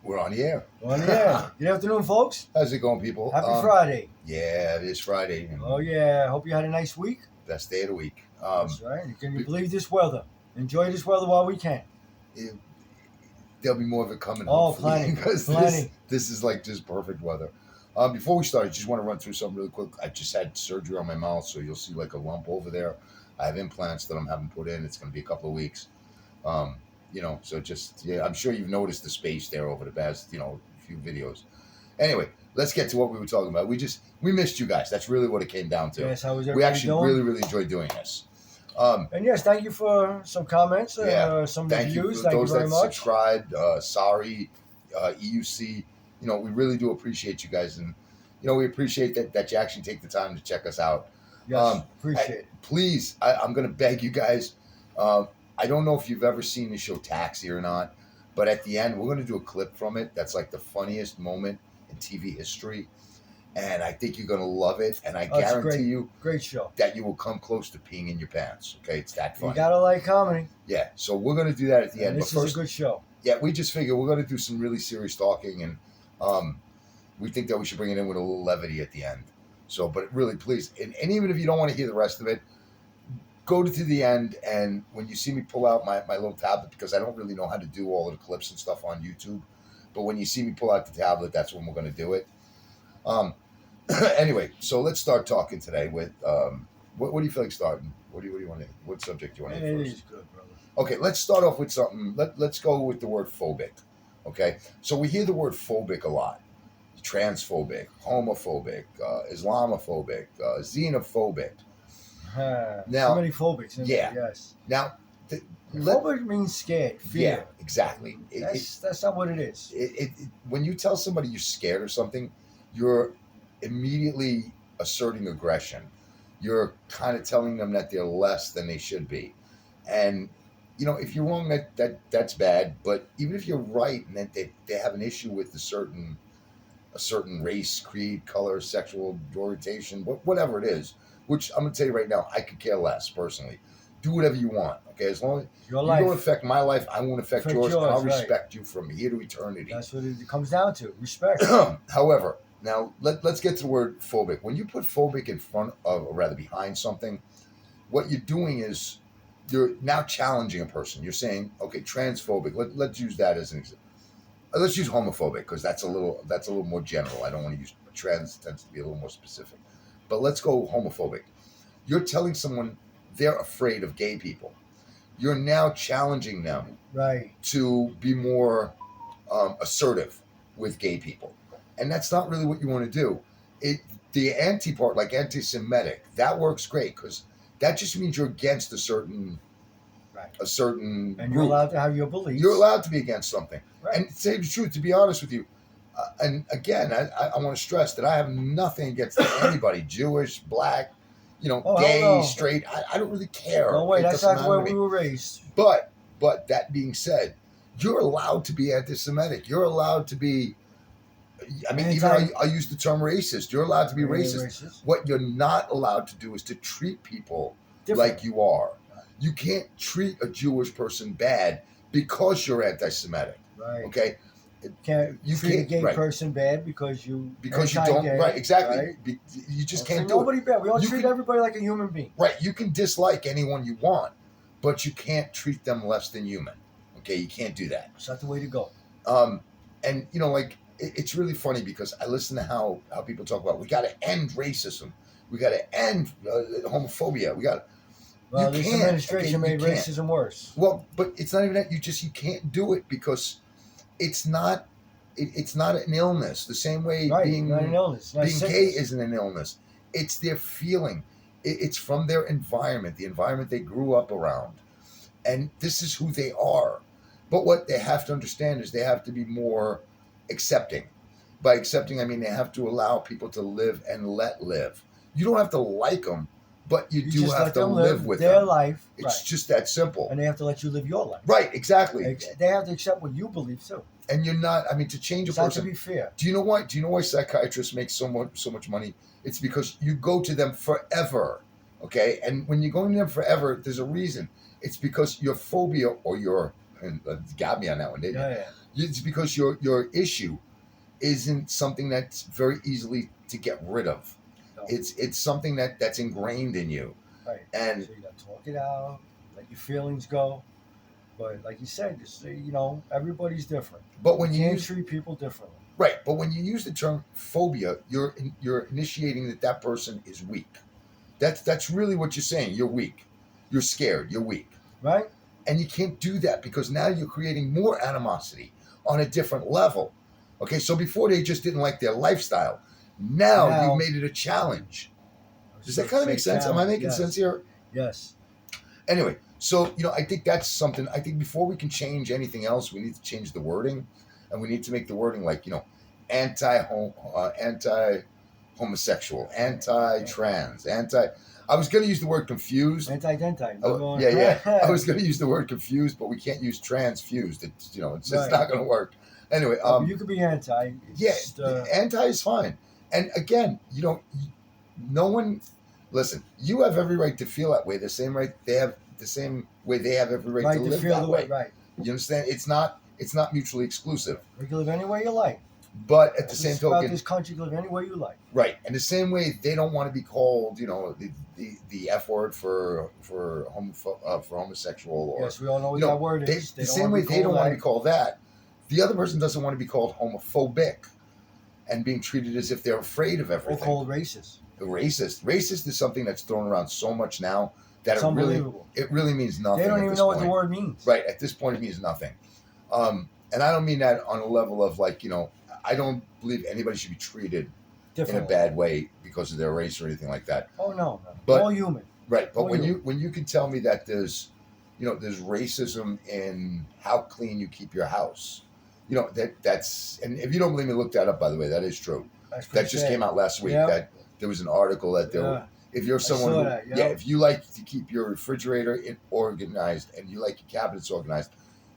We're on the air. We're on the air. Good afternoon, folks. How's it going, people? Happy Friday. Yeah, it is Friday. Oh, yeah. Hope you had a nice week. Best day of the week. That's right. Can you believe this weather? Enjoy this weather while we can. There'll be more of it coming. Oh, hopefully, plenty. Because Plenty. this is like just perfect weather. Before we start, I just want to run through something really quick. I just had surgery on my mouth, so you'll see like a lump over there. I have implants that I'm having put in. It's going to be a couple of weeks. So just, I'm sure you've noticed the space there over the past, few videos. Anyway, let's get to what we were talking about. We missed you guys. That's really what it came down to. Yes, how was We everybody actually doing? really, really enjoyed doing this. And yes, thank you for some comments, Yeah. some Thank you reviews. for Thank you those very that much. subscribed. Sorry, EUC. We really do appreciate you guys, and we appreciate that you actually take the time to check us out. Yes, appreciate it. Please, I'm going to beg you guys. I don't know if you've ever seen the show Taxi or not, but at the end we're going to do a clip from it. That's like the funniest moment in TV history, and I think you're going to love it. And I guarantee you, great show, that you will come close to peeing in your pants. Okay, it's that funny. You gotta like comedy. Yeah, so we're going to do that at the end. This but first, is a good show. Yeah, we just figured we're going to do some really serious talking, and we think that we should bring it in with a little levity at the end. So, but really, please, and even if you don't want to hear the rest of it, go to the end, and when you see me pull out my little tablet, because I don't really know how to do all of the clips and stuff on YouTube, but when you see me pull out the tablet, that's when we're going to do it. Anyway, so let's start talking today with, what do you feel like starting? What do you want to, what subject do you want to hit first? It is good, brother. Okay, let's start off with something. Let's go with the word phobic. Okay, so we hear the word phobic a lot. Transphobic, homophobic, Islamophobic, xenophobic. Now, so many phobics. Yeah. Yes. Now, phobic means scared, fear. Yeah, exactly. That's not what it is. When you tell somebody you're scared or something, you're immediately asserting aggression. You're kind of telling them that they're less than they should be. And, if you're wrong, that's bad. But even if you're right and that they have an issue with a certain race, creed, color, sexual orientation, whatever it is, which I'm going to tell you right now, I could care less, personally. Do whatever you want, okay? As long as you don't affect my life, I won't affect yours, and I'll respect you from here to eternity. That's what it comes down to, respect. However, now let's get to the word phobic. When you put phobic in front of, or rather behind something, what you're doing is you're now challenging a person. You're saying, okay, transphobic, let's use that as an example. Let's use homophobic, because that's a little more general. I don't want to use trans, tends to be a little more specific. But let's go homophobic. You're telling someone they're afraid of gay people. You're now challenging them to be more assertive with gay people. And that's not really what you want to do. The anti part, like anti-Semitic, that works great, because that just means you're against a certain and group. You're allowed to have your beliefs. You're allowed to be against something. Right. And to tell you the truth, to be honest with you, and again, I want to stress that I have nothing against anybody, Jewish, black, gay, straight. I don't really care. No way, that's not the way we were raised. But that being said, you're allowed to be anti-Semitic. You're allowed to be, even I use the term racist. You're allowed to be racist. What you're not allowed to do is to treat people like you are. You can't treat a Jewish person bad because you're anti-Semitic. Right. Okay. You treat a gay person bad because you don't. Right. Exactly. Right? You just can't do nobody bad. We all treat everybody like a human being. Right. You can dislike anyone you want, but you can't treat them less than human. Okay. You can't do that. It's not the way to go. And it's really funny, because I listen to how people talk about, we got to end racism. We got to end homophobia. Well, this administration made racism worse. Well, but it's not even that. You can't do it, because it's not an illness. The same way being not an illness. Being gay isn't an illness. It's their feeling. It's from their environment, the environment they grew up around, and this is who they are. But what they have to understand is they have to be more accepting. By accepting, I mean they have to allow people to live and let live. You don't have to like them, but you do have to live with their them. life. It's just that simple. And they have to let you live your life. Right, exactly. They have to accept what you believe too. And you're not, to change a person. It's not to be fair. Do you know why? Do you know why psychiatrists make so much money? It's because you go to them forever. Okay? And when you're going to them forever, there's a reason. It's because your phobia or your got me on that one, didn't you? Yeah. It's because your issue isn't something that's very easily to get rid of. No. It's something that's ingrained in you. Right. And So you got to talk it out, let your feelings go. But like you said, everybody's different. but when You you can't use treat people differently. right, but when you use the term phobia, you're initiating that person is weak. That's really what you're saying. You're weak. You're scared. You're weak. Right? And you can't do that because now you're creating more animosity on a different level. Okay, so before they just didn't like their lifestyle. Now you've made it a challenge. Does that kind of make sense? Am I making sense here? Yes. Anyway, so I think that's something. I think before we can change anything else, we need to change the wording, and we need to make the wording like anti-homosexual, anti-trans, anti. I was going to use the word confused. Anti-denti. Oh, yeah. I was going to use the word confused, but we can't use transfused. It's it's Right. not going to work. Anyway, You could be anti. anti is fine. And again, no one. Listen, you have every right to feel that way. The same right they have. The same way they have every right to live feel that the way. Right. You understand? It's not mutually exclusive. You can live any way you like. But at the same About token, this country, you can live any way you like. right? And the same way they don't want to be called, the F word for homosexual. Or, Yes, we all know what that word is. The same way they don't want to be called that. The other person doesn't want to be called homophobic, and being treated as if they're afraid of everything. Or called racist. Racist is something that's thrown around so much now that It's it unbelievable. really means nothing. They don't at even this know point. what the word means. Right. At this point, it means nothing. And I don't mean that on a level of I don't believe anybody should be treated in a bad way because of their race or anything like that. Oh no. But- all human. Right. But Oh, when you can tell me that there's racism in how clean you keep your house, that's, and if you don't believe me, look that up. By the way, that is true. That just came out last week. Yeah. That there was an article that if you're someone saw who, that, yeah. if you like to keep your refrigerator organized and you like your cabinets organized,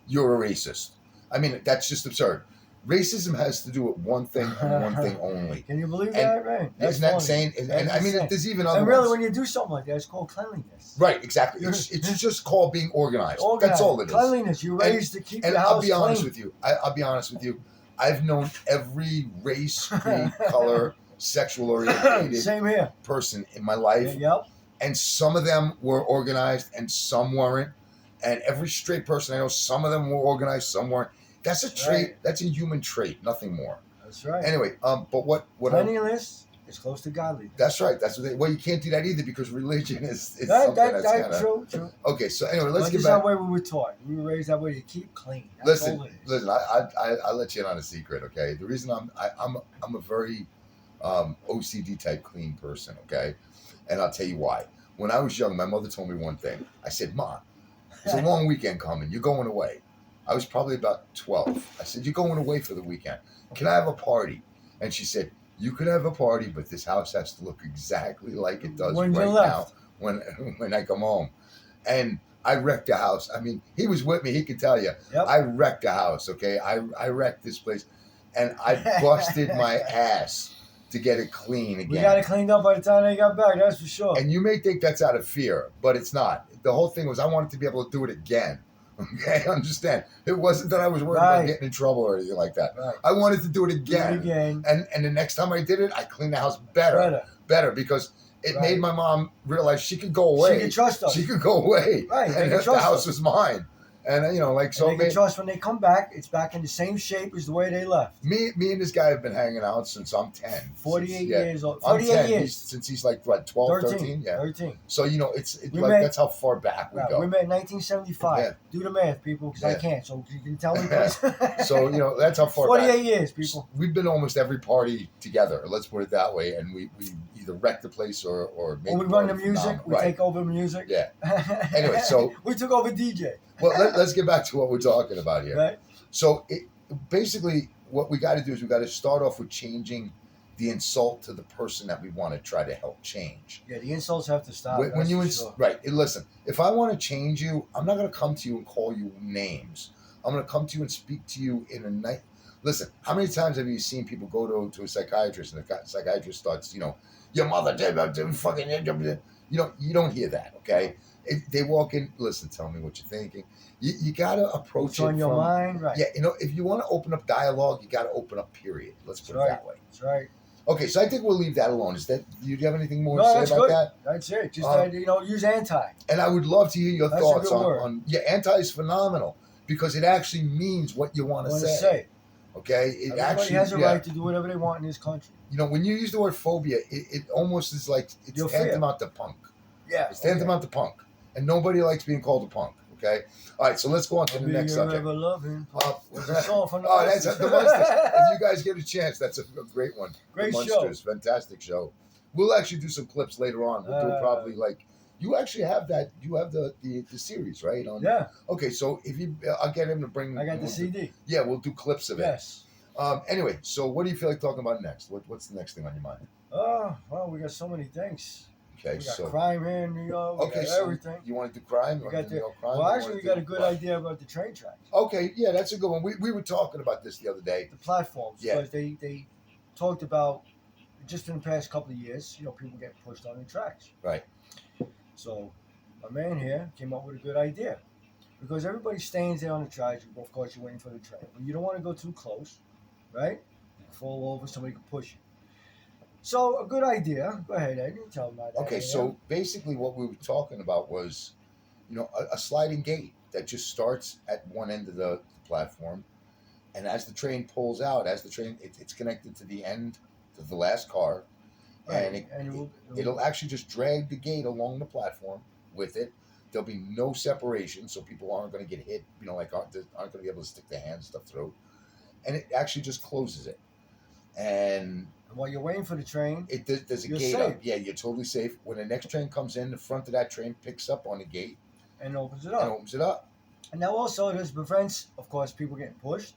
you're a racist. I mean, that's just absurd. Racism has to do with one thing and one thing only. Can you believe that, right? Isn't that insane? And I mean, there's even other ones. when you do something like that, it's called cleanliness. Right, exactly. It's just called being organized. That's all it is. Cleanliness. You're raised to keep And your house I'll be honest clean. with you. I'll be honest with you. I've known every race, creed, color, sexual oriented Same here. person in my life. Yep. And some of them were organized and some weren't. And every straight person I know, some of them were organized, some weren't. That's a trait. Right. That's a human trait, nothing more. That's right. Anyway, but what Cleanliness is close to godliness. that's right. That's what you can't do that either because religion is something that's kinda, true. okay. So anyway, let's But get this is back. that way we were taught. We were raised that way to keep clean. That's all it is. Listen. I let you in on a secret. Okay, the reason I'm a very OCD type clean person. Okay, and I'll tell you why. When I was young, my mother told me one thing. I said, "Ma, it's a long weekend coming. You're going away." I was probably about 12. I said, "You're going away for the weekend. Can I have a party?" And she said, "You can have a party, but this house has to look exactly like it does When you right left. now when I come home." And I wrecked the house. I mean, he was with me. He could tell you. Yep. I wrecked the house, okay? I wrecked this place. And I busted my ass to get it clean again. We got it cleaned up by the time they got back. That's for sure. And you may think that's out of fear, but it's not. The whole thing was I wanted to be able to do it again. Okay, understand? It wasn't that I was worried about getting in trouble or anything like that. Right. I wanted to do it again. Do it again. And the next time I did it, I cleaned the house better because it Right. made my mom realize she could go away. She can trust us. She could go away. Right, they And can the trust house us. was mine. And so And they can trust when they come back, it's back in the same shape as the way they left. me and this guy have been hanging out since I'm 10. 48 years old. I'm 48 10. years. Since he's like, what, 12, 13? Yeah. 13. So, We like, met- that's how far back we Right, go. we met in 1975. Yeah. Do the math, people, because I Yeah. can't. So you can tell me, please. So, that's how far 48 back. years, people. We've been almost every party together. Let's put it that way. And we either wreck the place or make When we the run the party music, phenomenal. we Right. take over the music. Yeah. Anyway, so- we took over DJ. Well, let's get back to what we're talking about here. Right? So basically, what we got to do is we got to start off with changing the insult to the person that we want to try to help change. Yeah, the insults have to stop. When that's you for sure. right, and listen, if I want to change you, I'm not going to come to you and call you names. I'm going to come to you and speak to you in a nice, Listen, how many times have you seen people go to a psychiatrist and the psychiatrist starts, your mother did fucking, you don't hear that, okay? If they walk in, listen, tell me what you're thinking. You gotta approach What's it on your from, mind, right? yeah, if you want to open up dialogue, you gotta open up, period. Let's put That's it right. that way. That's right. Okay, so I think we'll leave that alone. Do you have anything more No, to say that's about good. that? That's it. Just Um, use anti. And I would love to hear your That's a thoughts good word. on anti is phenomenal because it actually means what you want to Want to say. say? Okay, it Everybody actually has a yeah. right to do whatever they want in this country. When you use the word phobia, it almost is like it's Your fear. tantamount to punk. Yeah. It's tantamount to punk, and nobody likes being called a punk. Okay, all right. So let's go on to the next subject. There's a song from the Oh, that's Monsters. the Monsters. If you guys get a chance, that's a great one. Great the show. Monsters, fantastic show. We'll actually do some clips later on. We'll do it probably like you actually have that. You have the series, right? Yeah. Okay, so if you, I'll get him to bring. I got the CD. Yeah, we'll do clips of it. Yes. Anyway, so what do you feel like talking about next? What's the next thing on your mind? Oh, well, we got so many things. Okay, We got so crime here in New York. We got so everything. you want to do crime? We got New York crime? Well, actually, we got a good idea about the train tracks. Okay, yeah, that's a good one. We were talking about this the other day. The platforms, Yeah. because they talked about just in the past couple of years, people getting pushed on the tracks. Right. So, my man here came up with a good idea, because everybody stands there on the tracks. Of course, you're waiting for the train, but you don't want to go too close, right? You can fall over, somebody can push you. So, a good idea. Go ahead, Ed. You can tell them that. Okay, so basically what we were talking about was, a sliding gate that just starts at one end of the platform, and as the train pulls out, it's connected to the end, to the last car, Right. and it'll actually just drag the gate along the platform with it. There'll be no separation, so people aren't going to get hit, aren't going to be able to stick their hands stuff through, and it actually just closes it. And while you're waiting for the train, there's a gate up. Yeah, you're totally safe. When the next train comes in, the front of that train picks up on the gate and opens it up. And now also this prevents, of course, people getting pushed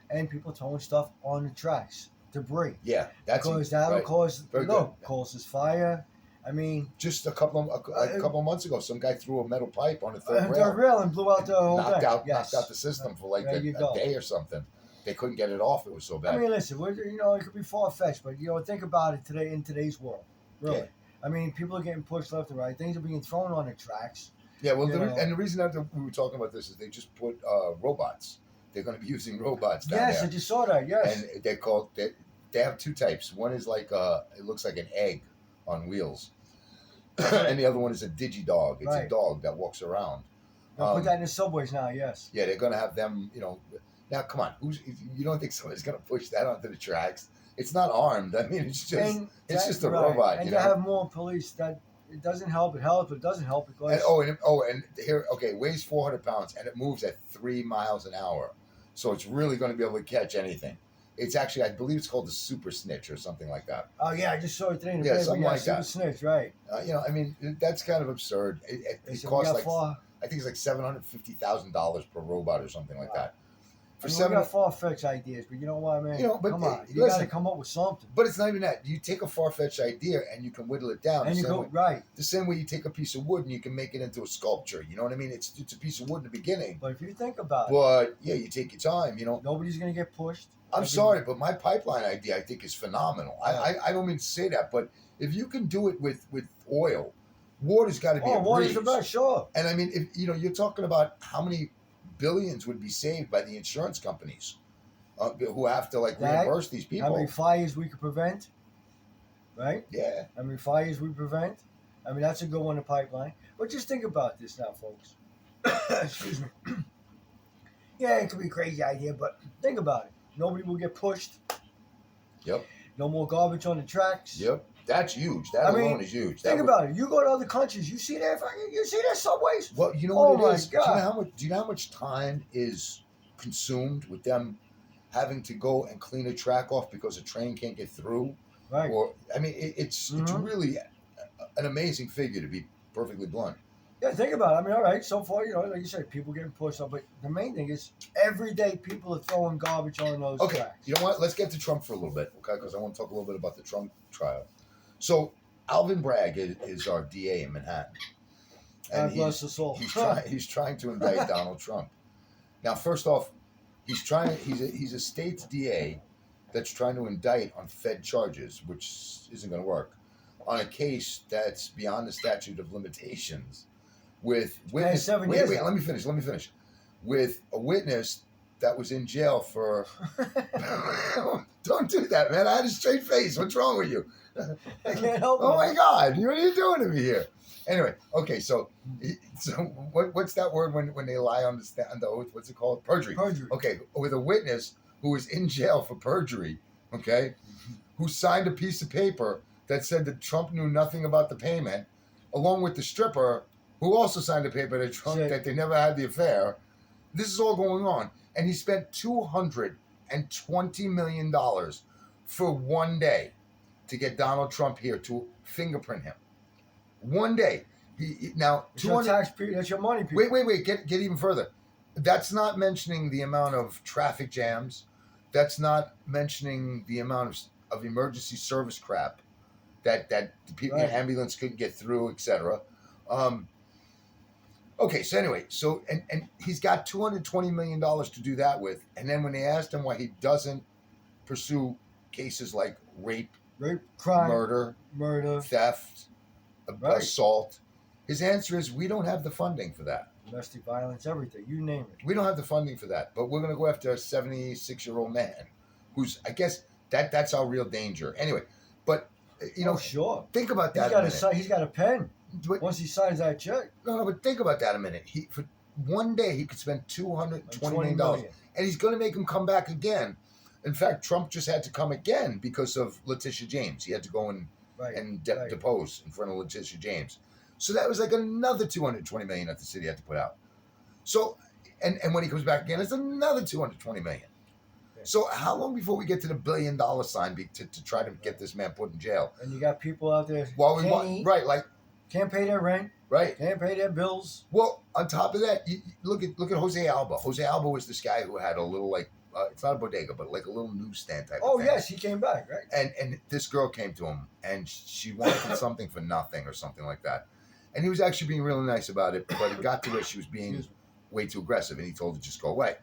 and people throwing stuff on the tracks, debris. Yeah, because that'll causes fire. I mean, just a couple of months ago, some guy threw a metal pipe on a third rail and blew out the whole thing. Knocked out the system for like a day or something. They couldn't get it off. It was so bad. I mean, listen, it could be far-fetched, but think about it today in today's world. Really, yeah. I mean, people are getting pushed left and right. Things are being thrown on the tracks. Yeah, well, and the reason that we were talking about this is they just put robots. They're going to be using robots down there. Yes, I just saw that. Yes, and they're called. They have two types. One is like it looks like an egg on wheels, and the other one is a DigiDog. It's a dog that walks around. They'll put that in the subways now. Yes. Yeah, they're going to have them. Now, come on. You don't think somebody's going to push that onto the tracks? It's not armed. I mean, it's just a robot. And to have more police, that it doesn't help. It helps, but it doesn't help because. And here, okay, weighs 400 pounds and it moves at 3 miles an hour, so it's really going to be able to catch anything. It's actually, I believe, it's called the Super Snitch or something like that. Oh yeah, I just saw it today. Something like that. Super Snitch, right? I mean, that's kind of absurd. It costs like I think it's like $750,000 per robot or something like that. We got far-fetched ideas, but you know what, man? But come on, you got to come up with something. But it's not even that. You take a far-fetched idea and you can whittle it down. And the same way you take a piece of wood and you can make it into a sculpture. You know what I mean? It's a piece of wood in the beginning. But if you think about it. But yeah, you take your time. Nobody's gonna get pushed. I'm sorry, but my pipeline idea I think is phenomenal. Yeah. I don't mean to say that, but if you can do it with oil, water's got to be. Water's the best, sure. And I mean, if you're talking about how many billions would be saved by the insurance companies. Who have to reimburse these people. How many fires we could prevent, right? Yeah. How many fires we prevent. I mean, that's a good one, the pipeline. But just think about this now, folks. Excuse me. Yeah, it could be a crazy idea, but think about it. Nobody will get pushed. Yep. No more garbage on the tracks. Yep. That's huge. That alone is huge. Think about it. You go to other countries, you see their subways. Well, you know what it is? God. Do you know how much time is consumed with them having to go and clean a track off because a train can't get through? Right. Or I mean, it's really an amazing figure, to be perfectly blunt. Yeah, think about it. I mean, all right, so far, like you said, people getting pushed up, but the main thing is every day people are throwing garbage on those tracks. You know what? Let's get to Trump for a little bit, okay? Because I want to talk a little bit about the Trump trial. So Alvin Bragg is our DA in Manhattan, and bless his soul. He's trying to indict Donald Trump. Now, first off, He's a state's DA that's trying to indict on Fed charges, which isn't going to work, on a case that's beyond the statute of limitations, with witness. 7 years Wait, now. let me finish. With a witness that was in jail for. Don't do that, man. I had a straight face. What's wrong with you? I can't help it. Oh my God! What are you doing to me here? Anyway, okay, so what's that word when they lie on the oath? What's it called? Perjury. Perjury. Okay, with a witness who was in jail for perjury, okay, who signed a piece of paper that said that Trump knew nothing about the payment, along with the stripper who also signed a paper that Trump that they never had the affair. This is all going on, and he spent $220 million for one day to get Donald Trump here to fingerprint him. One day. Now It's your tax period. That's your money. People. Wait. Get even further. That's not mentioning the amount of traffic jams. That's not mentioning the amount of emergency service crap that the people in ambulance couldn't get through, etc. Okay, so anyway, and he's got $220 million to do that with, and then when they asked him why he doesn't pursue cases like rape, crime, murder, theft, assault, his answer is we don't have the funding for that. Domestic violence, everything, you name it. We don't have the funding for that, but we're going to go after a 76-year-old man who's, I guess, that's our real danger. Anyway, but, sure. Think about that He's got a pen. But, once he signs that check. No, but think about that a minute. For one day, he could spend $220 million. And he's going to make him come back again. In fact, Trump just had to come again because of Letitia James. He had to go and depose in front of Letitia James. So that was like another $220 million that the city had to put out. So, and when he comes back again, it's another $220 million. Yeah. So how long before we get to the $1 billion sign to try to get this man put in jail? And you got people out there can't pay their rent. Right. Can't pay their bills. Well, on top of that, you look at Jose Alba. Jose Alba was this guy who had a little it's not a bodega, but like a little newsstand type of thing. Yes, he came back, right? And this girl came to him, and she wanted something for nothing or something like that. And he was actually being really nice about it, but it got to where she was being way too aggressive, and he told her to just go away.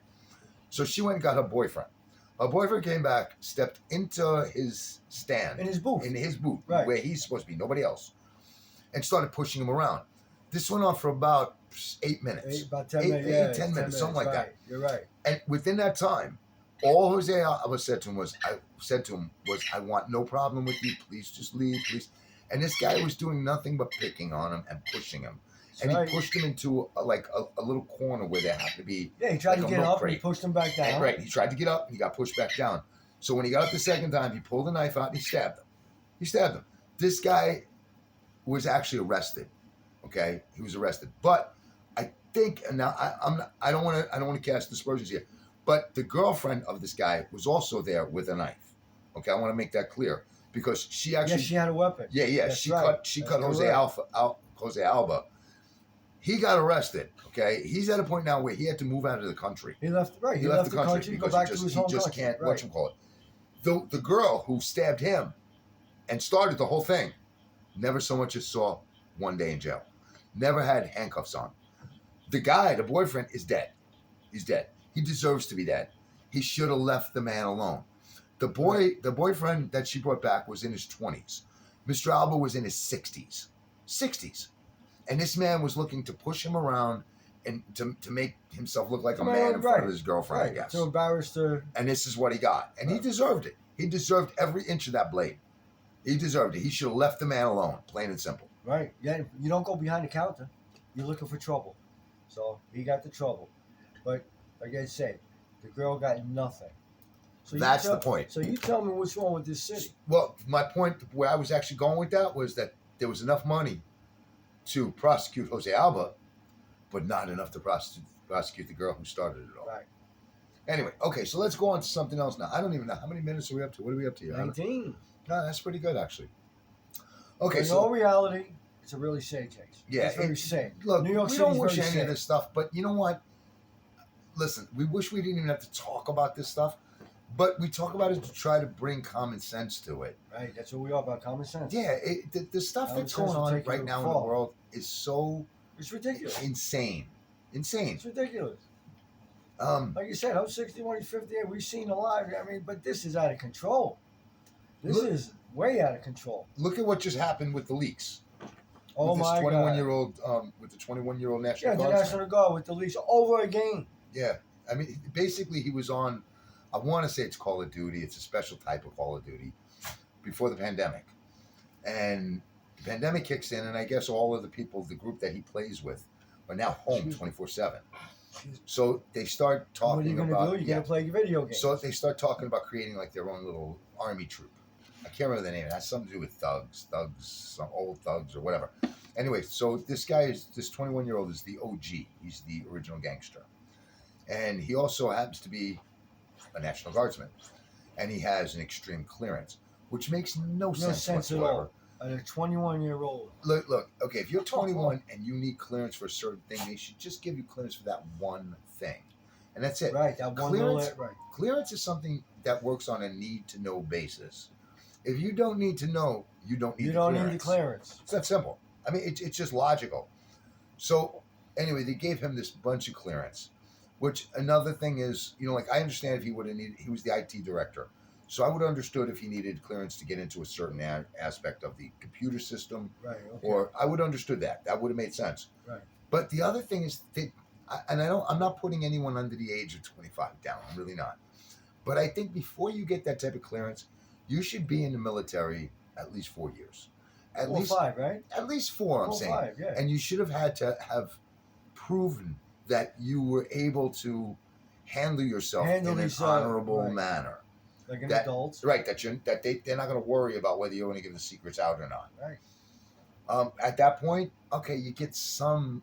So she went and got her boyfriend. Her boyfriend came back, stepped into his stand. In his booth, right, where he's supposed to be, nobody else, and started pushing him around. This went on for about 8 minutes. About 10 minutes. 10 minutes, something like that. You're right. And within that time, all Jose Alba said to him was, I want no problem with you. Please just leave, please. And this guy was doing nothing but picking on him and pushing him. And he pushed him into a little corner where there happened to be. Yeah, he tried to get up and he pushed him back down. Right, he tried to get up and he got pushed back down. So when he got up the second time, he pulled a knife out and he stabbed him. This guy was actually arrested. Okay, he was arrested. But I think, and now I don't want to cast aspersions here, but the girlfriend of this guy was also there with a knife. Okay, I want to make that clear because she actually she had a weapon. Yeah, she cut Jose Alba. He got arrested. Okay, he's at a point now where he had to move out of the country. He left the country because go back to his home country. He just country. can't whatchamacallit. The girl who stabbed him and started the whole thing never so much as saw one day in jail. Never had handcuffs on. The guy, the boyfriend, is dead. He's dead. He deserves to be dead. He should have left the man alone. The boyfriend that she brought back was in his 20s. Mr. Alba was in his 60s. And this man was looking to push him around and to make himself look like a man in front of his girlfriend, I guess. So embarrassed her. And this is what he got. And he deserved it. He deserved every inch of that blade. He deserved it. He should have left the man alone, plain and simple. Right. Yeah, you don't go behind the counter. You're looking for trouble. So he got the trouble. But like I said, the girl got nothing. So that's the point. So you tell me what's wrong with this city. Well, my point where I was actually going with that was that there was enough money to prosecute Jose Alba, but not enough to prosecute the girl who started it all. Right. Anyway, okay, so let's go on to something else now. I don't even know. How many minutes are we up to? What are we up to here? 19. No, that's pretty good, actually. Okay, in all reality, it's a really sad case. Yeah. It's very sad. Look, New York we City's don't wish very any sad. of this stuff, but you know what? Listen, we wish we didn't even have to talk about this stuff, but we talk about it to try to bring common sense to it. Right, that's what we are about, common sense. Yeah, the stuff that's going on right now in the world is so... It's ridiculous. Insane. It's ridiculous. Like you said, I'm 61, he's 58. We've seen a lot. I mean, but this is out of control. This Look- is way out of control. Look at what just happened with the leaks. Oh With this my 21 God. year old, with the 21-year-old National Yeah, the Guardsman. National Guard with the leash over again. Yeah, I mean, basically, he was on. I want to say it's Call of Duty. It's a special type of Call of Duty before the pandemic, and the pandemic kicks in, and I guess all of the people, the group that he plays with, are now home Jeez. 24/7. Jeez. So they start What are you talking gonna about. do? You're gonna play video games. So they start talking about creating like their own little army troop. I can't remember the name. It has something to do with thugs, some old thugs or whatever. Anyway, so this 21-year-old is the OG. He's the original gangster. And he also happens to be a National Guardsman. And he has an extreme clearance, which makes no sense at whatsoever. all. And a 21-year-old. Look, okay, if you're 21 and you need clearance for a certain thing, they should just give you clearance for that one thing. And that's it. Right, that one Clearance- little right. Clearance is something that works on a need-to-know basis. If you don't need to know, you don't need You the don't clearance. need the clearance. It's that simple. I mean, it's just logical. So, anyway, they gave him this bunch of clearance, which another thing is, like I understand if he would have needed, he was the IT director. So I would have understood if he needed clearance to get into a certain aspect of the computer system, Right, okay. or I would have understood that. That would have made sense. Right. But the other thing is, I'm not putting anyone under the age of 25 down. I'm really not. But I think before you get that type of clearance, you should be in the military at least 4 years. At 4 or least 5, right? At least 4, I'm 4 or saying. 5, yeah. And you should have had to have proven that you were able to handle yourself Handle in an these, honorable right. manner. Like an that- adult. Right, they're not going to worry about whether you're going to give the secrets out or not. Right. At that point, okay, you get some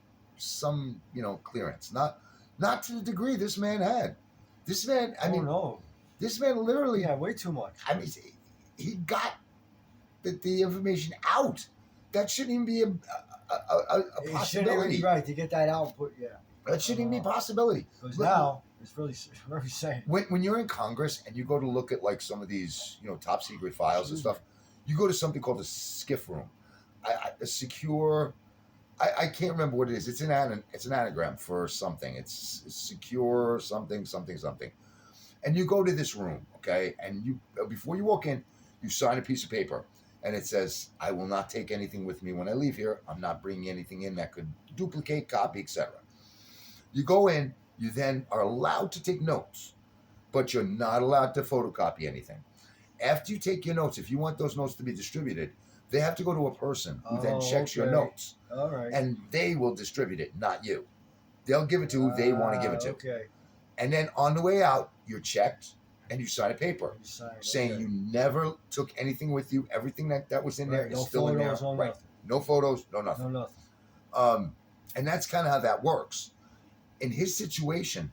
clearance. Not to the degree this man had. This man, No. this man literally, Yeah, way too much. I mean, he got the information out. That shouldn't even be a It shouldn't possibility. be right to get that output, yeah. That shouldn't even be a possibility. Because Look- now it's really very sad. When you're in Congress and you go to look at like some of these top secret files and stuff, you go to something called a SCIF room, a secure. I can't remember what it is. It's an anagram for something. It's secure something. And you go to this room, okay, and you before you walk in, you sign a piece of paper, and it says, "I will not take anything with me when I leave here. I'm not bringing anything in that could duplicate, copy, etc." You go in. You then are allowed to take notes, but you're not allowed to photocopy anything. After you take your notes, if you want those notes to be distributed, they have to go to a person who then checks your okay. notes, All right. and they will distribute it, not you. They'll give it to who they want to give it to. Okay. And then on the way out, you're checked and you sign a paper You sign, saying okay. you never took anything with you. Everything that was in there Right, is no still in there. photos, no Right. nothing. No photos, no nothing. No nothing. And that's kind of how that works. In his situation,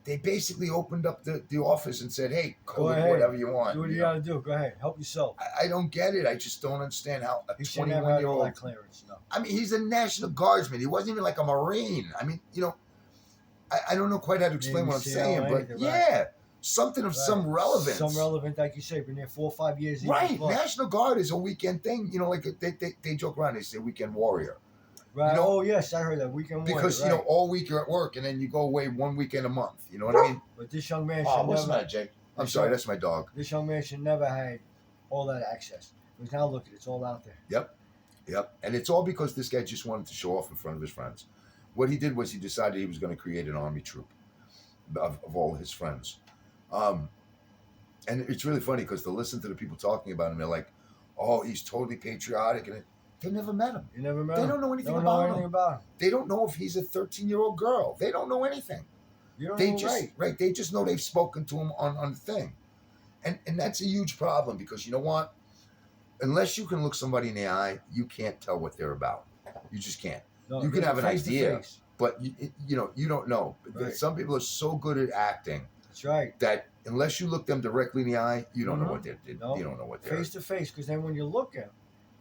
they basically opened up the office and said, "Hey, Go code ahead. whatever you want." Do what you you know? gotta do. Go ahead. Help yourself. I don't get it. I just don't understand how a You should never have all 21-year-old. that clearance. No. I mean, he's a National Guardsman. He wasn't even like a Marine. I mean, I don't know quite how to explain Navy what I'm SEAL saying, or but anything, right. yeah, something of some Right. relevance. Some relevant, like you say, been there 4 or 5 years. even Right. plus. National Guard is a weekend thing. Like they joke around. They say weekend warrior. Right. you know, Oh yes, I heard that weekend warrior, Because, right. all week you're at work and then you go away 1 weekend a month. You know what I mean? But this young man Oh, should what's never. that, Jake? I'm This sorry, young- that's my dog. This young man should never had all that access. Because now look at it, it's all out there. Yep. And it's all because this guy just wanted to show off in front of his friends. What he did was he decided he was going to create an army troop of all his friends. And it's really funny because to listen to the people talking about him, they're like, "Oh, he's totally patriotic," and they never met him. You never met They him. don't know anything Don't know about anything him. about him. They don't know if he's a 13-year-old girl. They don't know anything. You don't They know just right. They just know they've spoken to him on the thing, and that's a huge problem because you know what? Unless you can look somebody in the eye, you can't tell what they're about. You just can't. No, you can have an face to idea. face. But you don't know. Right. Some people are so good at acting That's right. that unless you look them directly in the eye, you don't know Mhm. what they're. No. You don't know what they're. Face to face, because then when you look at him,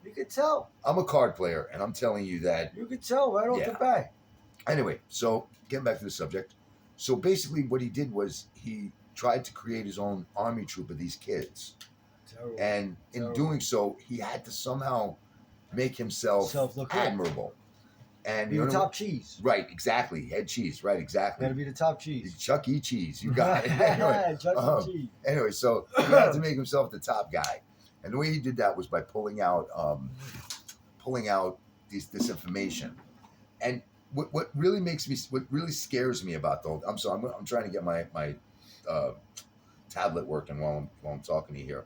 you could tell. I'm a card player, and I'm telling you that. You could tell right off Yeah. the bat. Anyway, so getting back to the subject. So basically, what he did was he tried to create his own army troop of these kids. Terrible. And in Terrible. doing so, he had to somehow make himself Self look good. admirable. And Be you the know, top cheese. right? Exactly. Head cheese. Right. Exactly. Got to be the top cheese. Chuck E. Cheese. You got it. Anyway, Chuck um, E. Cheese. anyway, so he had to make himself the top guy, and the way he did that was by pulling out this information. And what really makes me, what really scares me about the whole, I'm sorry, I'm trying to get my tablet working while I'm talking to you here.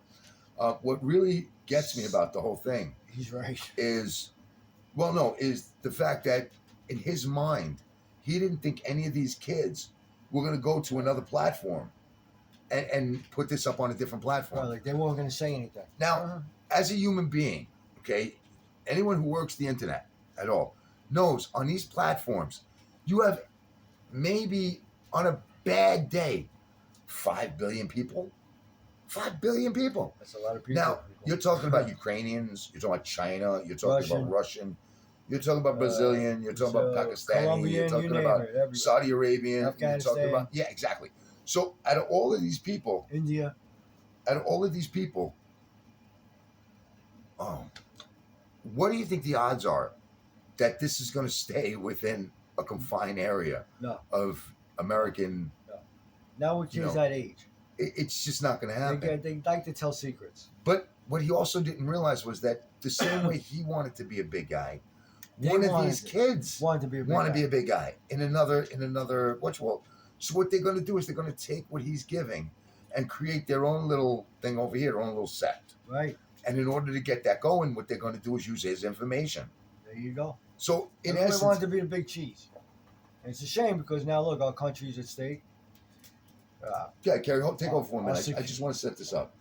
What really gets me about the whole thing He's right. is, well, no, is the fact that in his mind, he didn't think any of these kids were going to go to another platform and put this up on a different platform. Right, like they weren't going to say anything. Now, as a human being, okay, anyone who works the internet at all knows on these platforms, you have maybe on a bad day, 5 billion people. 5 billion people. That's a lot of people. Now, you're talking about Ukrainians, you're talking about China, you're talking about Russian, you're talking about Brazilian, you're talking about Pakistani, Colombian, you're talking you name about it, everywhere. Saudi Arabian, you're Afghanistan. talking about, yeah, exactly. So out of all of these people, India. What do you think the odds are that this is going to stay within a confined area No. of American? Now with kids that age, It's just not going to happen. they like to tell secrets. But what he also didn't realize was that the same way he wanted to be a big guy, They one of wanted these it. kids Wanted to be a big want to guy. be a big guy in another world. So what they're going to do is they're going to take what he's giving and create their own little thing over here, their own little sect. Right. And in order to get that going, what they're going to do is use his information. There you go. So in Everybody essence, wanted to be the big cheese. And it's a shame because now look, our country's at stake. yeah, Kerry, take over for a I'll minute. see- I just want to set this up.